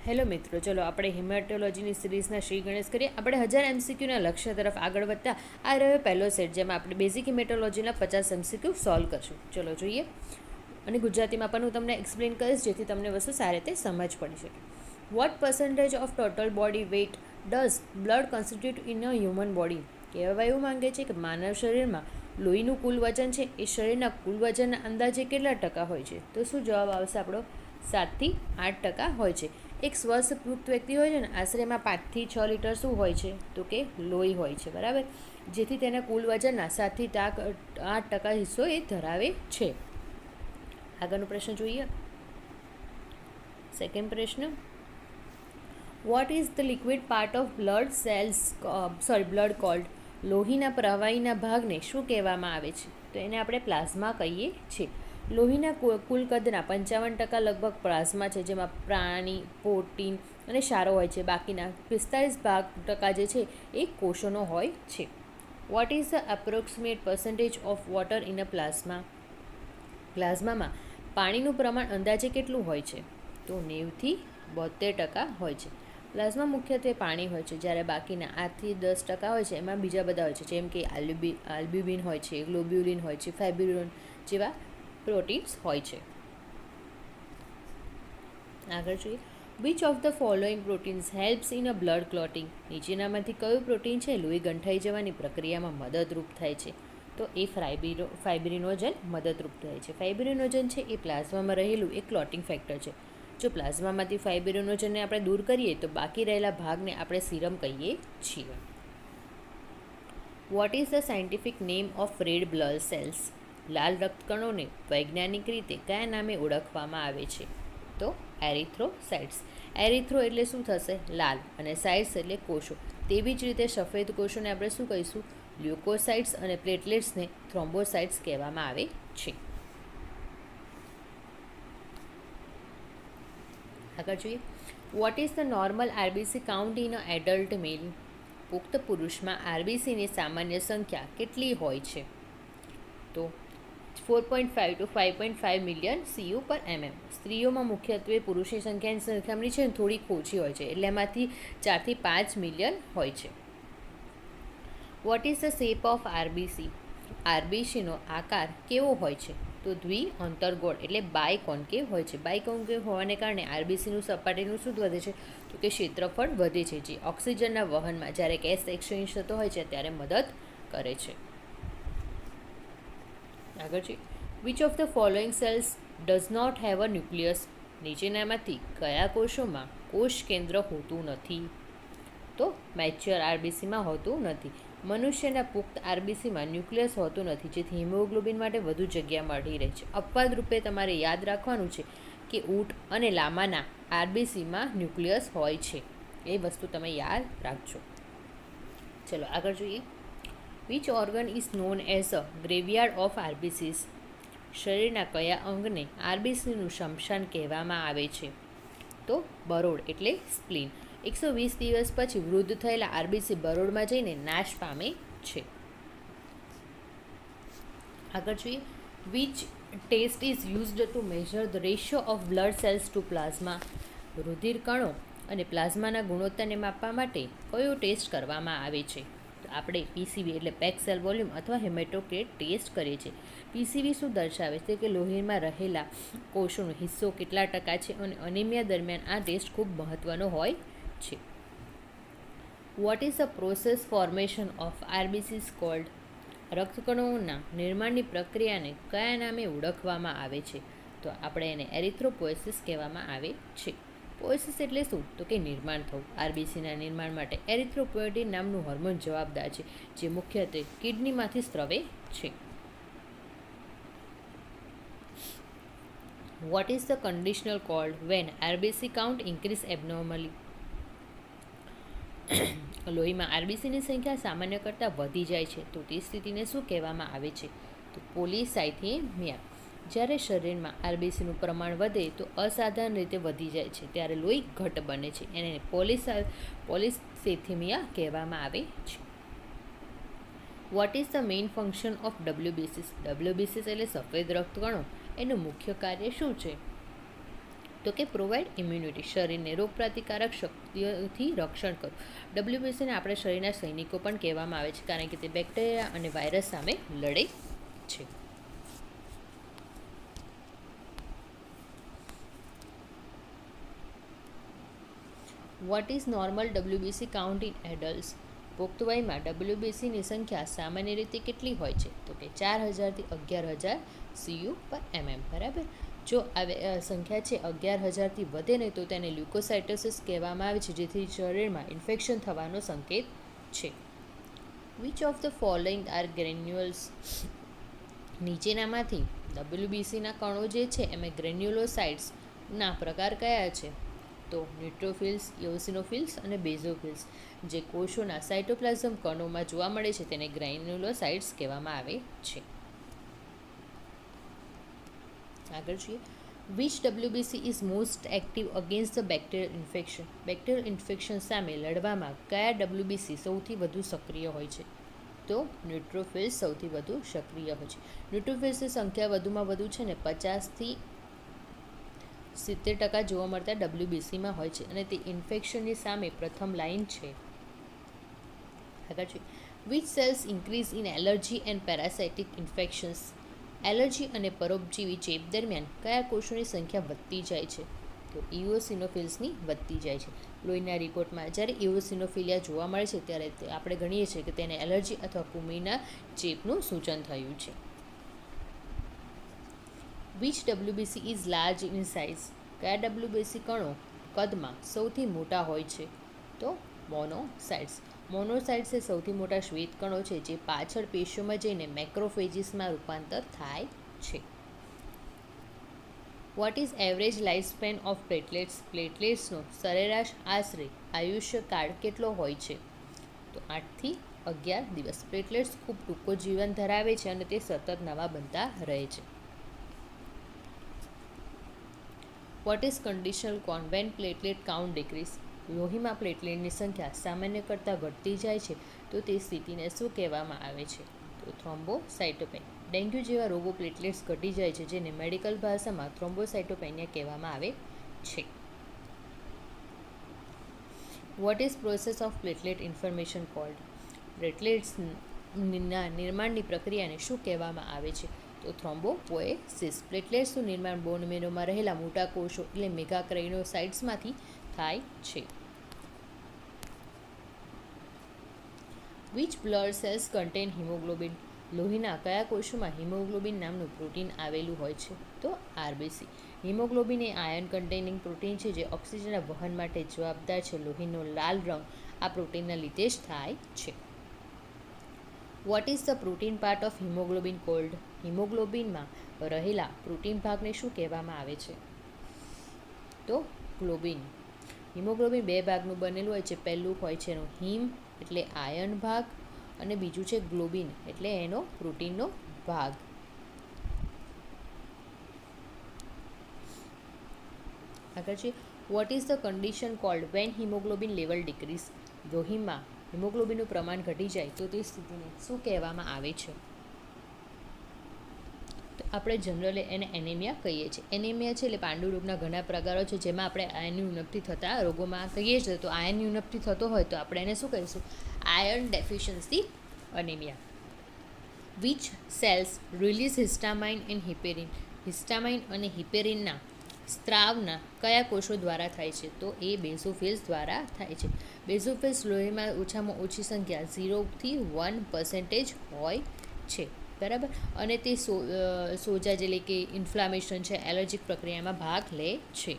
Hello મિત્રો, ચલો આપણે હેમેટોલોજીની સિરીઝના શ્રી ગણેશ કરીએ. આપણે 1000 MCQના લક્ષ્ય તરફ આગળ વધતા આ રહ્યો પહેલો સેટ, જેમાં આપણે બેઝિક હેમેટોલોજીના 50 MCQ સોલ્વ કરશું. ચલો જોઈએ. અને ગુજરાતીમાં પણ હું તમને એક્સપ્લેન કરીશ, જેથી તમને વસ્તુ સારી રીતે સમજ પડી શકે. What percentage of total body weight does blood constitute in a human body? કહેવા એવું માંગે છે કે માનવ શરીરમાં લોહીનું કુલ વજન છે એ શરીરના કુલ વજનના અંદાજે કેટલા ટકા હોય છે? તો શું જવાબ આવશે આપણો? 7 થી 8% હોય છે. એક સ્વસ્થ પુખ્ત વ્યક્તિ હોય છે ને, આશરે એમાં 5 થી 6 લીટર શું હોય છે? તો કે લોહી હોય છે, બરાબર. જેથી તેના કુલ વજનના 7 થી 8% હિસ્સો એ ધરાવે છે. આગળનો પ્રશ્ન જોઈએ. સેકન્ડ પ્રશ્ન, vote is the liquid part of blood cold? લોહીના પ્રવાહીના ભાગને શું કહેવામાં આવે છે? તો એને આપણે પ્લાઝ્મા કહીએ છીએ. લોહીના કુલ કદના 55% લગભગ પ્લાઝ્મા છે, જેમાં પ્રાણી, પ્રોટીન અને ક્ષારો હોય છે. બાકીના 45% જે છે એ કોષોનો હોય છે. What is the approximate percentage of water in a plasma? પ્લાઝ્મામાં પાણીનું પ્રમાણ અંદાજે કેટલું હોય છે? તો 90 થી 72% હોય છે. પ્લાઝ્મા મુખ્યત્વે પાણી હોય છે, જ્યારે બાકીના 8 થી 10% હોય છે એમાં બીજા બધા હોય છે, જેમ કે આલ્બ્યુમિન હોય છે, ગ્લોબ્યુલિન હોય છે, ફાઇબ્રિનોજન જેવા પ્રોટીન્સ હોય છે. આગળ જોઈએ. Which of the following proteins helps in a blood clotting? નીચેનામાંથી કયું પ્રોટીન છે લોહી ગંઠાઈ જવાની પ્રક્રિયામાં મદદરૂપ થાય છે? તો એ ફાઇબ્રિનોજન મદદરૂપ થાય છે. ફાઇબ્રિનોજન છે એ પ્લાઝ્મામાં રહેલું એક ક્લોટિંગ ફેક્ટર છે. જો પ્લાઝમામાંથી ફાઇબ્રિનોજનને આપણે દૂર કરીએ તો બાકી રહેલા ભાગને આપણે સીરમ કહીએ છીએ. What is the scientific name of red blood cells? લાલ રક્તકણોને વૈજ્ઞાનિક રીતે કયા નામે ઓળખવામાં આવે છે? તો એરિથ્રોસાઇટ્સ. એરિથ્રો એટલે શું થશે? લાલ, અને સાઇટ્સ એટલે કોષો. તેવી જ રીતે સફેદ કોષોને આપણે શું કહીશું? લ્યુકોસાઇટ્સ, અને પ્લેટલેટ્સને થ્રોમ્બોસાઇટ્સ કહેવામાં આવે છે. આગળ જોઈએ. What is the normal RBC count in a adult male? પુખ્ત પુરુષમાં આરબીસીની સામાન્ય સંખ્યા કેટલી હોય છે? તો 4.5 to 5.5 million CU per mm. સ્ત્રીઓમાં મુખ્યત્વે પુરુષની સંખ્યાની સરખામણી છે ને થોડીક ઓછી હોય છે, એટલે એમાંથી 4 થી 5 મિલિયન હોય છે. What is the shape of RBC? આરબીસીનો આકાર કેવો હોય છે? તો દ્વિઅંતર્ગોળ એટલે બાયકોન્કેવ હોય છે. બાયકોન્કેવ હોવાને કારણે આરબીસીનું સપાટીનું શું વધે છે? તો કે ક્ષેત્રફળ વધે છે, જે ઓક્સિજનના વહનમાં જ્યારે ગેસ એક્સચેન્જ થતો હોય છે ત્યારે મદદ કરે છે. આગળ છે. Which of the following cells does not have a nucleus? નીચેનામાંથી કયા કોષોમાં કોષ કેન્દ્ર હોતું નથી? તો મેચ્યોર આરબીસીમાં હોતું નથી. મનુષ્યના પુખ્ત આરબીસીમાં ન્યુક્લિયસ હોતું નથી, જેથી હિમોગ્લોબિન માટે વધુ જગ્યા મળી રહે છે. અપવાદ રૂપે તમારે યાદ રાખવાનું છે કે ઊંટ અને લામાના આરબીસીમાં ન્યુક્લિયસ હોય છે. એ વસ્તુ તમે યાદ રાખજો. ચલો આગળ જોઈએ. Which organ is known as a graveyard of RBCs? શરીરના કયા અંગને આરબીસીનું શમશાન કહેવામાં આવે છે? તો બરોળ એટલે સ્પ્લીન. 120 દિવસ પછી વૃદ્ધ થયેલા આરબીસી બરોળમાં જઈને નાશ પામે છે. આગળ જોઈએ. Which test is used to measure the ratio of blood cells to plasma? રુધિર કણો અને પ્લાઝમાના ગુણોત્તરને માપવા માટે કયો ટેસ્ટ કરવામાં આવે છે? તો આપણે પીસીવી એટલે પેક સેલ વોલ્યુમ અથવા હેમેટોક્રેટ ટેસ્ટ કરીએ છીએ. પીસીવી શું દર્શાવે છે કે લોહીમાં રહેલા કોષોનો હિસ્સો કેટલા ટકા છે, અને અનિમિયા દરમિયાન આ ટેસ્ટ ખૂબ મહત્વનો હોય છે. What is the process formation of RBCs called? રક્તકણોના નિર્માણની પ્રક્રિયાને કયા નામે ઓળખવામાં આવે છે? તો આપણે એને એરિથ્રોપોએસિસ કહેવામાં આવે છે. પોએસિસ એટલે શું? તો કે નિર્માણ થવું. આરબીસીના નિર્માણ માટે એરિથ્રોપોએટિન નામનું હોર્મોન જવાબદાર છે, જે મુખ્યત્વે કિડનીમાંથી સ્રવે છે. What is the conditional called when RBC count increase abnormally? લોહીમાં આરબીસીની સંખ્યા સામાન્ય કરતાં વધી જાય છે તો તે સ્થિતિને શું કહેવામાં આવે છે? તો પોલિસાયથેમિયા. જ્યારે શરીરમાં આરબીસીનું પ્રમાણ વધે તો અસાધારણ રીતે વધી જાય છે ત્યારે લોહી ઘટ બને છે, એને પોલિસેથેમિયા કહેવામાં આવે છે. What is the main function of ડબલ્યુબીસીસ? ડબલ્યુબીસીસ એટલે સફેદ રક્તકણો. એનું મુખ્ય કાર્ય શું છે? તો કે પ્રોવાઈડ ઇમ્યુનિટી, શરીરને રોગપ્રતિકારક શક્તિઓથી રક્ષણ કરવું. ડબ્લ્યુબીસીને આપણે શરીરના સૈનિકો પણ કહેવામાં આવે છે, કારણ કે તે બેક્ટેરિયા અને વાયરસ સામે લડે છે. What is normal WBC count in adults? પુખ્ત વયમાં ડબ્લ્યુબીસીની સંખ્યા સામાન્ય રીતે કેટલી હોય છે? તો કે 4000 થી 11000 CU પર mm. બરાબર. જો આ સંખ્યા છે 11000થી વધે ને તો તેને લ્યુકોસાઇટોસિસ કહેવામાં આવે છે, જેથી શરીરમાં ઇન્ફેક્શન થવાનો સંકેત છે. Which of the following are granules? નીચેનામાંથી ડબ્લ્યુબીસીના કણો જે છે એમાં ગ્રેન્યુલોસાઇટ્સના પ્રકાર કયા છે? તો ન્યુટ્રોફિલ્સ, ઇઓસિનોફિલ્સ અને બેઝોફિલ્સ. જે કોષોના સાઇટોપ્લાઝમ કણોમાં જોવા મળે છે તેને ગ્રેન્યુલોસાઇટ્સ કહેવામાં આવે છે. આગળ જોઈએ. Which WBC is most active against the bacterial infection? Bacterial infection સામે લડવામાં કયા ડબ્લ્યુબીસી સૌથી વધુ સક્રિય હોય છે? તો ન્યુટ્રોફિલ્સ સૌથી વધુ સક્રિય હોય છે. ન્યુટ્રોફિલ્સની સંખ્યા વધુમાં વધુ છે ને 50થી 70% જોવા મળતા ડબ્લ્યુબીસીમાં હોય છે અને તે ઇન્ફેક્શનની સામે પ્રથમ લાઇન છે. આગળ જોઈએ. Which cells increase in allergy and parasitic infections? Allergy અને પરોપજીવી ચેપ દરમિયાન કયા કોષોની સંખ્યા વધતી જાય છે? તો ઇઓસિનોફિલ્સની વધતી જાય છે. લોહીના રિપોર્ટમાં જ્યારે ઇઓસિનોફિલિયા જોવા મળે છે ત્યારે આપણે ગણીએ છીએ કે તેને એલર્જી અથવા કૃમિના ચેપનું સૂચન થયું છે. Which WBC is large in size? કયા ડબ્લ્યુબીસી કણો કદમાં સૌથી મોટા હોય છે? તો મોનોસાઇટ્સ. મોનોસાઇટ્સ એ સૌથી મોટા શ્વેત કણો છે જે પાછળ પેશીઓમાં જઈને મેક્રોફેજીસમાં રૂપાંતર થાય છે. What is average life span of platelets? પ્લેટલેટ્સનો સરેરાશ આશરે આયુષ્યકાળ કેટલો હોય છે? તો 8 થી 11 દિવસ. પ્લેટલેટ્સ ખૂબ ટૂંકો જીવન ધરાવે છે અને તે સતત નવા બનતા રહે છે. What is conditional con when platelet count decrease? લોહીમાં પ્લેટલેટની સંખ્યા સામાન્ય કરતાં ઘટતી જાય છે તો તે સ્થિતિને શું કહેવામાં આવે છે? તો થ્રોમ્બોસાઇટોપેનિયા. ડેન્ગ્યુ જેવા રોગો પ્લેટલેટ્સ ઘટી જાય છે, જેને મેડિકલ ભાષામાં થ્રોમ્બોસાઇટોપેનિયા કહેવામાં આવે છે. What is process of platelet information called? પ્લેટલેટ્સના નિર્માણની પ્રક્રિયાને શું કહેવામાં આવે છે? તો થ્રોમ્બોપોએસિસ. પ્લેટલેટ્સનું નિર્માણ બોન મેરોમાં રહેલા મોટા કોષો એટલે મેગાક્રેઇનોસાઇટ્સમાંથી થાય છે. Which blood cells contain haemoglobin? લોહીના કયા કોષોમાં હિમોગ્લોબિન નામનું પ્રોટીન આવેલું હોય છે? તો આરબીસી. હિમોગ્લોબિન એ આયર્ન કન્ટેનિંગ પ્રોટીન છે જે ઓક્સિજનના વહન માટે જવાબદાર છે. લોહીનો લાલ રંગ આ પ્રોટીનના લીધે જ થાય છે. What is the protein part of haemoglobin called? હિમોગ્લોબિનમાં રહેલા પ્રોટીન ભાગને શું કહેવામાં આવે છે? તો ગ્લોબિન. હિમોગ્લોબિન 2 ભાગનું બનેલું હોય છે. પહેલું હોય છે એનો હિમ એટલે આયર્ન ભાગ અને બીજું છે ગ્લોબિન એટલે એનો પ્રોટીનનો ભાગ. આગળ છે what is the condition called when haemoglobin level decrease? લોહીમાં હિમોગ્લોબિનનું પ્રમાણ ઘટી જાય તો તે સ્થિતિને શું કહેવામાં આવે છે? તો આપણે જનરલી એને એનેમિયા કહીએ છીએ. એનેમિયા છે એટલે પાંડુ રોગના ઘણા પ્રકારો છે, જેમાં આપણે આયર્નની ઉણપથી થતા રોગોમાં કહીએ છીએ. તો આયર્નની ઉણપથી થતો હોય તો આપણે એને શું કહીશું? Iron deficiency anaemia. Which cells release histamine and heparin? Histamine અને હિપેરિનના સ્ત્રાવના કયા કોષો દ્વારા થાય છે? તો એ બેઝોફિલ્સ દ્વારા થાય છે. બેઝોફિલ્સ લોહીમાં ઓછામાં ઓછી સંખ્યા 0 થી 1% હોય છે. બરાબર. અને તે સોજા એટલે કે ઇન્ફ્લામેશન છે, એલર્જીક પ્રક્રિયામાં ભાગ લે છે.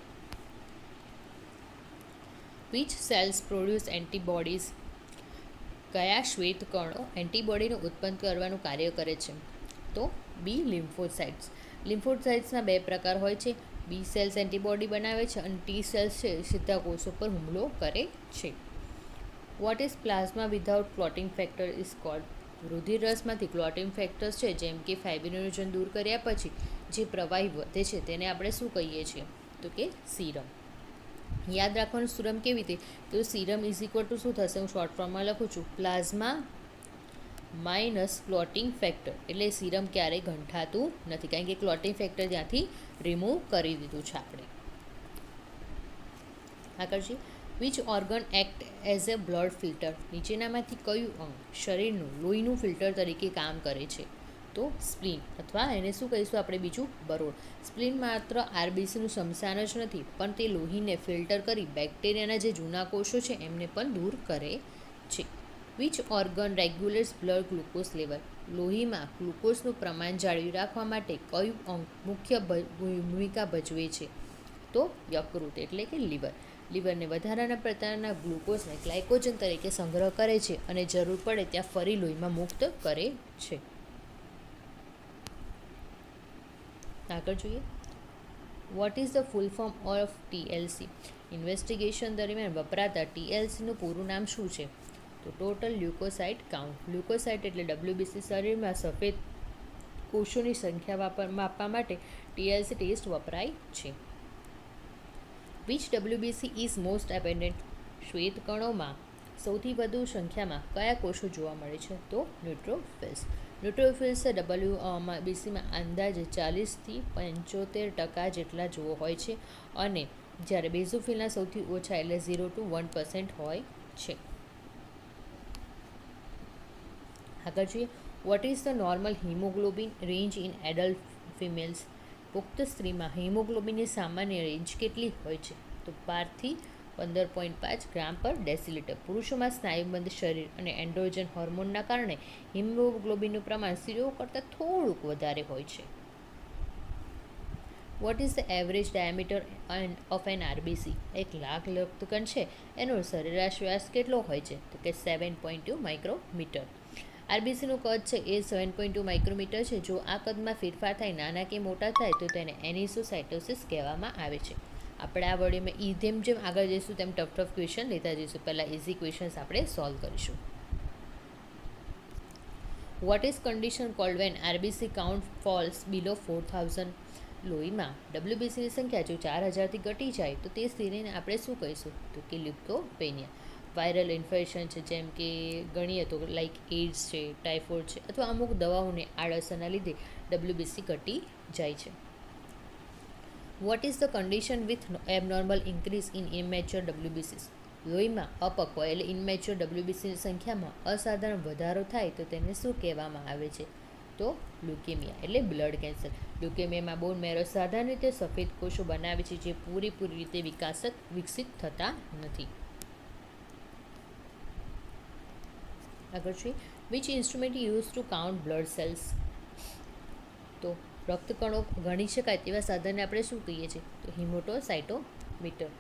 Which cells produce antibodies? કયા શ્વેત કણો એન્ટીબોડીનું ઉત્પન્ન કરવાનું કાર્ય કરે છે? તો બી લિમ્ફોસાઇટ્સ. લિમ્ફોસાઇટ્સના 2 પ્રકાર હોય છે. બી સેલ્સ એન્ટીબોડી બનાવે છે અને ટી સેલ્સ છે સીધા કોષો પર હુમલો કરે છે. What is plasma without clotting factor is called? રુધિર રસમાંથી ક્લોટિંગ ફેક્ટર્સ છે જેમ કે ફાઇબ્રિનોજન દૂર કર્યા પછી જે પ્રવાહી વધે છે તેને આપણે શું કહીએ છીએ? તો કે સીરમ. યાદ રાખવાનું સીરમ કેવી રીતે? તો સીરમ ઇઝ ઇક્વલ ટુ શું થશે? હું શોર્ટ ફોર્મમાં લખું છું, પ્લાઝમા માઇનસ ક્લોટિંગ ફેક્ટર. એટલે સીરમ ક્યારેય ગંઠાતું નથી, કારણ કે ક્લોટિંગ ફેક્ટર ત્યાંથી રિમૂવ કરી દીધું છે આપણે. આગળ છે which organ act as a blood filter, નીચેનામાંથી કયું અંગ શરીરનું લોહીનું ફિલ્ટર તરીકે કામ કરે છે? તો સ્પ્લીન, અથવા એને શું કહીશું આપણે બીજું બરોળ. સ્પ્લીન માત્ર આરબીસીનું શમશાન જ નથી, પણ તે લોહીને ફિલ્ટર કરી બેક્ટેરિયાના જે જૂના કોષો છે એમને પણ દૂર કરે છે. Which organ regulates blood glucose level, લોહીમાં ગ્લુકોઝનું પ્રમાણ જાળવી રાખવા માટે કયું અંગ મુખ્ય ભૂમિકા ભજવે છે? તો યકૃત એટલે કે લીવર. લીવરને વધારાના પ્રકારના ગ્લુકોઝને ગ્લાયકોજન તરીકે સંગ્રહ કરે છે અને જરૂર પડે ત્યાં ફરી લોહીમાં મુક્ત કરે છે. આગળ જોઈએ, what is the full form of TLC? Investigation દરમિયાન વપરાતા ટીએલસીનું પૂરું નામ શું છે? તો ટોટલ લ્યુકોસાઇટ કાઉન્ટ. લ્યુકોસાઇટ એટલે ડબ્લ્યુબીસી શરીરમાં સફેદ કોષોની સંખ્યા માપવા માટે ટીએલસી ટેસ્ટ વપરાય છે. Which WBC is most abundant? શ્વેત કણોમાં સૌથી વધુ સંખ્યામાં કયા કોષો જોવા મળે છે? તો ન્યુટ્રોફિલ્સ. ન્યુટ્રોફિલ્સ ડબ્લ્યુબીસીમાં અંદાજે 40થી 75% જેટલા જોવા હોય છે, અને જ્યારે બેઝોફિલના સૌથી ઓછા એટલે 0 to 1% હોય છે. આગળ જોઈએ, what is the normal haemoglobin range in adult females? પુખ્ત સ્ત્રીમાં હિમોગ્લોબિનની સામાન્ય રેન્જ કેટલી હોય છે? તો 12થી 15.5 ગ્રામ પર ડેસીલીટર. પુરુષોમાં સ્નાયુબંધ શરીર અને એન્ડ્રોજન હોર્મોનના કારણે હિમોગ્લોબિનનું પ્રમાણ સ્ત્રીઓ કરતાં થોડુંક વધારે હોય છે. What is the average diameter of an RBC? 1 lakh રક્તકણ છે એનો સરેરાશ વ્યાસ કેટલો હોય છે? તો કે 7.2 માઇક્રોમીટર. આરબીસીનું કદ છે એ 7.2 માઇક્રોમીટર છે. જો આ કદમાં ફેરફાર થાય, નાના કે મોટા થાય, તો તેને એનિસોસાઇટોસિસ કહેવામાં આવે છે. આપણે આ વડીમાં જેમ આગળ જઈશું તેમ ટફ ક્વેશ્ચન લેતા જઈશું. પહેલાં ઇઝી ક્વેશ્ચન્સ આપણે સોલ્વ કરીશું. What is condition called when RBC count falls below 4000? લોહીમાં ડબ્લ્યુબીસીની સંખ્યા જો 4000થી ઘટી જાય તો તે સ્થિતિને આપણે શું કહીશું? તો કે લ્યુકોપેનિયા. વાયરલ ઇન્ફેક્શન છે, જેમ કે ગણીએ તો લાઇક એઇડ્સ છે, ટાઇફોઇડ છે, અથવા અમુક દવાઓને આડઅસરના લીધે ડબ્લ્યુબીસી ઘટી જાય છે. What is the condition with abnormal increase in immature ડબ્લ્યુબીસીસ? લોહીમાં અપક્વ એટલે ઇમેચ્યોર ડબ્લ્યુબીસીની સંખ્યામાં અસાધારણ વધારો થાય તો તેને શું કહેવામાં આવે છે? તો લ્યુકેમિયા એટલે બ્લડ કેન્સર. લ્યુકેમિયામાં બોન મેરો સાધારણ રીતે સફેદ કોષો બનાવે છે જે પૂરેપૂરી રીતે વિકસિત થતા નથી. આગળ છે, which instrument use to count blood cells? તો રક્તકણો ગણી શકાય તેવા સાધનને આપણે શું કહીએ છીએ? તો હિમોસાઇટોમીટર.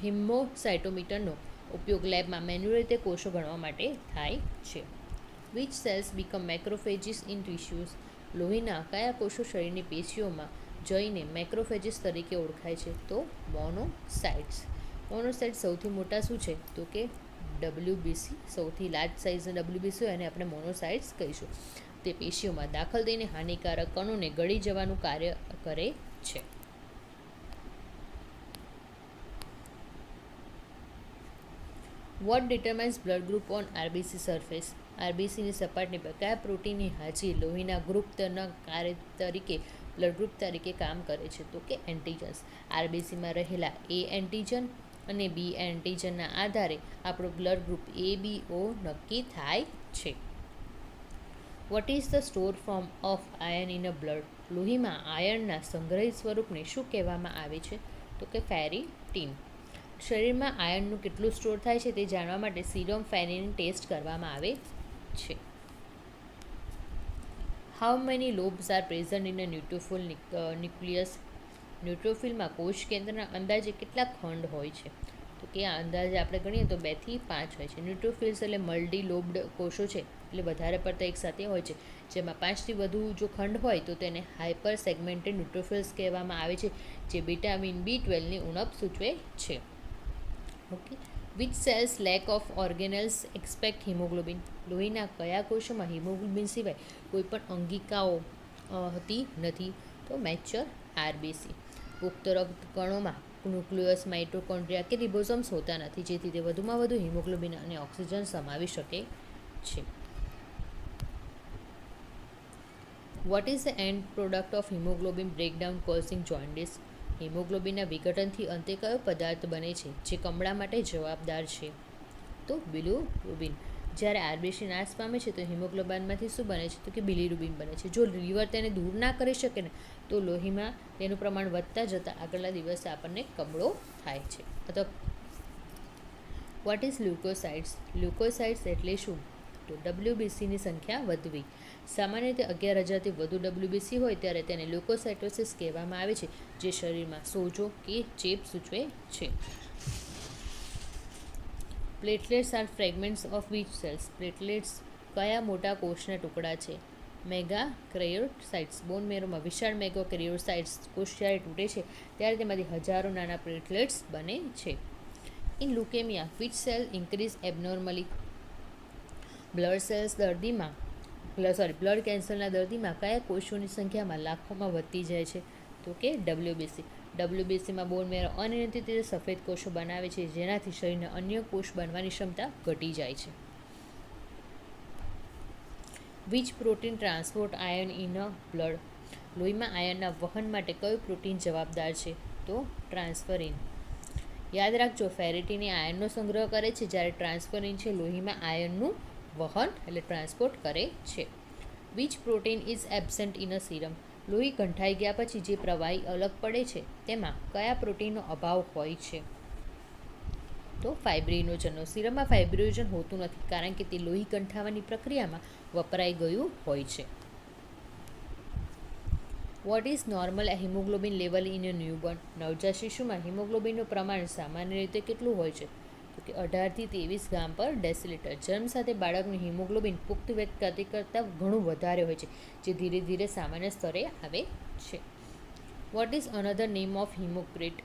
હિમોસાઇટોમીટરનો ઉપયોગ લેબમાં મેન્યુઅલ રીતે કોષો ગણવા માટે થાય છે. Which cells become macrophages in tissues? લોહીના કયા કોષો શરીરની પેશીઓમાં જઈને મેક્રોફેજીસ તરીકે ઓળખાય છે? તો મોનોસાઇટ્સ. મોનોસાઇટ્સ સૌથી મોટા શું છે? તો કે ડબ્લ્યુબીસી. સૌથી લાર્જ સાઇઝના ડબ્લ્યુબીસી હોય એને આપણે મોનોસાઇટ્સ કહીશું. તે પેશીઓમાં દાખલ થઈને હાનિકારક કણોને ગળી જવાનું કાર્ય કરે છે. What determines blood group on RBC surface? આરબીસીની સપાટની પર કયા પ્રોટીનની હાજરી લોહીના ગ્રુપના કાર્ય તરીકે બ્લડ ગ્રુપ તરીકે કામ કરે છે? તો કે એન્ટીજન્સ. આરબીસીમાં રહેલા એ એન્ટીજન અને બી એન્ટીજનના આધારે આપણો બ્લડ ગ્રુપ એ બી ઓ નક્કી થાય છે. What is the store form of iron in a blood? લોહીમાં આયર્નના સંગ્રહિત સ્વરૂપને શું કહેવામાં આવે છે? તો કે ફેરિટીન. શરીરમાં આયર્નનું કેટલું સ્ટોર થાય છે તે જાણવા માટે સીરમ ફેરિટીન ટેસ્ટ કરવામાં આવે છે. How many lobes are present in a neutrophil nucleus? ન્યુટ્રોફિલમાં કોષ કેન્દ્રના અંદાજે કેટલા ખંડ હોય છે? તો કે આ અંદાજે આપણે ગણીએ તો 2 થી 5 હોય છે. ન્યુટ્રોફિલ્સ એટલે મલ્ટી લોબ્ડ કોષો છે, એટલે વધારે પડતા એક સાથે હોય છે. જેમાં 5થી વધુ જો ખંડ હોય તો તેને હાઇપર સેગમેન્ટેડ ન્યુટ્રોફિલ્સ કહેવામાં આવે છે, જે વિટામિન B12ની ઉણપ સૂચવે છે. Okay. Which cells lack of organelles expect haemoglobin? લોહીના કયા કોષોમાં હિમોગ્લોબિન સિવાય કોઈ પણ અંગિકાઓ હોતી નથી? તો મેચ્યોર આરબીસી. પુખ્ત રક્તકણોમાં ન્યુક્લિયસ, માઇટોકોન્ડ્રિયા કે રિબોસોમ્સ હોતા નથી, જેથી તે વધુમાં વધુ હિમોગ્લોબિન અને ઓક્સિજન સમાવી શકે છે. What is the end product of haemoglobin breakdown causing jaundice? હિમોગ્લોબિનના વિઘટનથી અંતે કયો પદાર્થ બને છે જે કમળા માટે જવાબદાર છે? તો બિલિરુબિન. જ્યારે આરબીસી નાશ પામે છે તો હિમોગ્લોબિનમાંથી શું બને છે? તો કે બિલિરુબિન બને છે. જો લીવર તેને દૂર ના કરી શકે ને તો લોહીમાં તેનું પ્રમાણ વધતા જતાં આગળના દિવસે આપણને કમળો થાય છે. અથવા વોટ ઇઝ લ્યુકોસાઇટ્સ? લ્યુકોસાઇટ્સ એટલે શું? તો ડબ્લ્યુબીસીની સંખ્યા વધવી. સામાન્ય રીતે 11,000થી વધુ ડબ્લ્યુબીસી હોય ત્યારે તેને લ્યુકોસાઇટોસિસ કહેવામાં આવે છે, જે શરીરમાં સોજો કે ચેપ સૂચવે છે. Platelets are fragments of which cells? Platelets કયા મોટા કોષના ટુકડા છે? મેગાક્રેયોસાઇટ્સ. બોન મેરોમાં વિશાળ મેગાક્રેયોસાઇટ્સ કોષ જ્યારે તૂટે છે ત્યારે તેમાંથી હજારો નાના પ્લેટલેટ્સ બને છે. In leukaemia which cell increase abnormally? Blood કેન્સરના દર્દીમાં કયા કોષોની સંખ્યામાં લાખોમાં વધતી જાય છે? તો કે ડબ્લ્યુબીસી. ડબ્લ્યુબીસીમાં બોન મેરો અનિયંત્રિત રીતે સફેદ કોષો બનાવે છે, જેનાથી શરીરના અન્ય કોષ બનવાની ક્ષમતા ઘટી જાય છે. Which protein transport iron in a blood? લોહીમાં આયર્નના વહન માટે કયું પ્રોટીન જવાબદાર છે? તો ટ્રાન્સફરિન. યાદ રાખજો, ફેરેટીન આયર્નનો સંગ્રહ કરે છે, જ્યારે ટ્રાન્સફરિન છે લોહીમાં આયર્નનું વહન એટલે ટ્રાન્સપોર્ટ કરે છે. Which protein is absent in a serum? લોહી ગંઠાઈ ગયા પછી જે પ્રવાહી અલગ પડે છે તેમાં કયા પ્રોટીનનો અભાવ હોય છે? તો ફાઇબ્રિનોજનનો. સીરમમાં ફાઇબ્રિનોજન હોતું નથી કારણ કે તે લોહી ગંઠાવાની પ્રક્રિયામાં વપરાઈ ગયું હોય છે. What is normal haemoglobin level in a newborn? નવજાત શિશુમાં હિમોગ્લોબિનનું પ્રમાણ સામાન્ય રીતે કેટલું હોય છે? તો કે 18થી 23 ગ્રામ પર ડેસીલીટર. જન્મ સાથે બાળકનું હિમોગ્લોબિન પુખ્ત વ્યક્તિ કરતાં ઘણું વધારે હોય છે, જે ધીરે ધીરે સામાન્ય સ્તરે આવે છે. What is another name of haematocrit?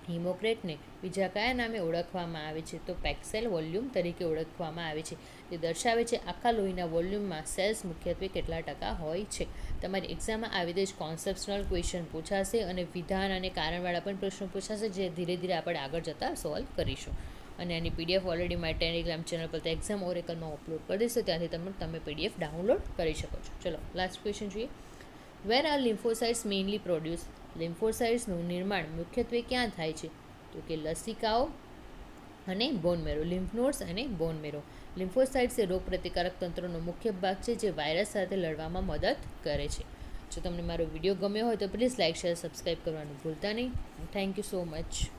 હિમોક્રેટને બીજા કયા નામે ઓળખવામાં આવે છે? તો પેક્સેલ વોલ્યુમ તરીકે ઓળખવામાં આવે છે. તે દર્શાવે છે આખા લોહીના વોલ્યુમમાં સેલ્સ મુખ્યત્વે કેટલા ટકા હોય છે. તમારી એક્ઝામમાં આવી રીતે જ કોન્સેપ્શનલ ક્વેશ્ચન પૂછાશે અને વિધાન અને કારણવાળા પણ પ્રશ્નો પૂછાશે, જે ધીરે ધીરે આપણે આગળ જતાં સોલ્વ કરીશું. અને આની પીડીએફ ઓલરેડી મારી ટેલિગ્રામ ચેનલ પર એક્ઝામ ઓરેકલમાં અપલોડ કરી દઈશું, ત્યાંથી તમે પીડીએફ ડાઉનલોડ કરી શકો છો. ચલો લાસ્ટ ક્વેશ્ચન જોઈએ. Where are lymphocytes mainly produce? લિમ્ફોસાઇટ્સનું નિર્માણ મુખ્યત્વે ક્યાં થાય છે? તો કે લસિકાઓ અને બોન મેરો. લિમ્ફ નોડ્સ અને બોન મેરો. લિમ્ફોસાઇટ્સ એ રોગપ્રતિકારક તંત્રનો મુખ્ય ભાગ છે, જે વાયરસ સાથે લડવામાં મદદ કરે છે. જો તમને મારો વિડીયો ગમ્યો હોય તો પ્લીઝ લાઇક, શેર, સબસ્ક્રાઈબ કરવાનું ભૂલતા નહીં. Thank you so much.